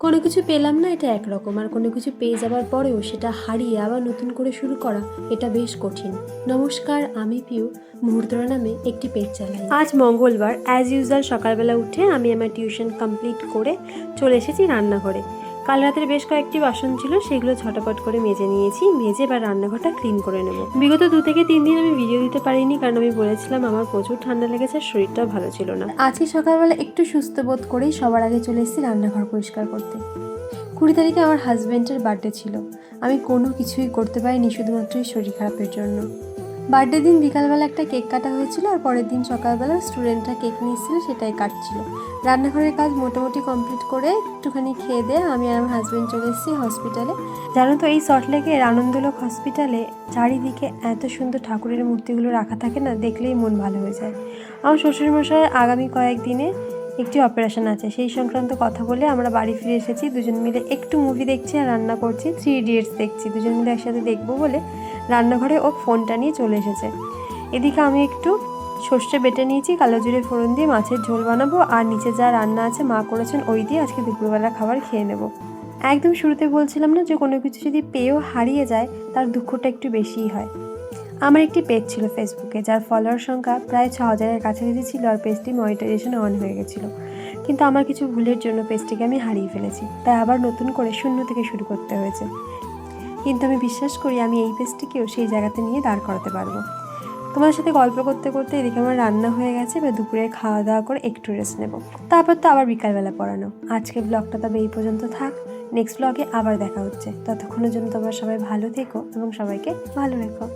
কোনো কিছু পেলাম না এটা একরকম, আর কোনো কিছু পেয়ে যাবার পরেও সেটা হারিয়ে আবার নতুন করে শুরু করা এটা বেশ কঠিন। নমস্কার, আমি পিউ। মুহূর্তরা নামে একটি পেজ চালাই। আজ মঙ্গলবার, অ্যাজ ইউজুয়াল সকালবেলা উঠে আমি আমার টিউশন কমপ্লিট করে চলে এসেছি রান্নাঘরে। কাল রাতের বেশ কয়েকটি বাসন ছিল, সেগুলো ঝটাপট করে মেজে নিয়েছি। মেজে এবার রান্নাঘরটা ক্লিন করে নেব। বিগত 2 থেকে 3 দিন আমি ভিডিও দিতে পারিনি, কারণ আমি বলেছিলাম আমার প্রচুর ঠান্ডা লেগেছে, শরীরটাও ভালো ছিল না। আজকে সকালবেলা একটু সুস্থ বোধ করেই সবার আগে চলে এসেছি রান্নাঘর পরিষ্কার করতে। 20 তারিখে আমার হাজব্যান্ডের বার্থডে ছিল। আমি কোনো কিছুই করতে পারিনি শুধুমাত্রই শরীর খারাপের জন্য। বার্থডে দিন বিকালবেলা একটা কেক কাটা হয়েছিল, আর পরের দিন সকালবেলা স্টুডেন্টরা কেক নিয়ে এসেছিল, সেটাই কাটছিল। রান্নাঘরের কাজ মোটামুটি কমপ্লিট করে একটুখানি খেয়ে দিয়ে আমি আর আমার হাজব্যান্ড চলে এসেছি হসপিটালে। জানো তো, এই সল্টলেকের আনন্দলোক হসপিটালে চারিদিকে এত সুন্দর ঠাকুরের মূর্তিগুলো রাখা থাকে না, দেখলেই মন ভালো হয়ে যায়। আমার শ্বশুরমশাই আগামী কয়েকদিনে একটি অপারেশন আছে, সেই সংক্রান্ত কথা বলে আমরা বাড়ি ফিরে এসেছি। দুজন মিলে একটু মুভি দেখছি আর রান্না করছি। 3 ইডিয়টস দেখছি, দুজন মিলে একসাথে দেখবো বলে রান্নাঘরে ও ফোনটা নিয়ে চলে এসেছে। এদিকে আমি একটু সর্ষে বেটে নিয়েছি, কালো জিরে ফোড়ন দিয়ে মাছের ঝোল বানাবো, আর নিচে যা রান্না আছে মা করেছেন ওই দিয়ে আজকে দুপুরবেলা খাবার খেয়ে নেব। একদম শুরুতে বলছিলাম না যে কোনো কিছু যদি পেয়েও হারিয়ে যায় তার দুঃখটা একটু বেশিই হয়। আমার একটি পেজ ছিল ফেসবুকে, যার ফলোয়ার সংখ্যা প্রায় 6000-এর কাছাকাছি ছিল, আর পেজটি মনিটাইজেশন অন হয়ে গেছিলো। কিন্তু আমার কিছু ভুলের জন্য পেজটিকে আমি হারিয়ে ফেলেছি, তাই আবার নতুন করে শূন্য থেকে শুরু করতে হয়েছে। কিন্তু আমি বিশ্বাস করি আমি এই পেজটিকেও সেই জায়গাতে নিয়ে দাঁড় করাতে পারবো। তোমার সাথে গল্প করতে করতে এদিকে আমার রান্না হয়ে গেছে, বা দুপুরে খাওয়া দাওয়া করে একটু রেস্ট নেব, তারপর তো আবার বিকালবেলা পড়ানো। আজকে ব্লগটা তবে এই পর্যন্ত থাক, নেক্সট ব্লগে আবার দেখা হচ্ছে। ততক্ষণের জন্য তোমরা সবাই ভালো থেকো এবং সবাইকে ভালো রেখো।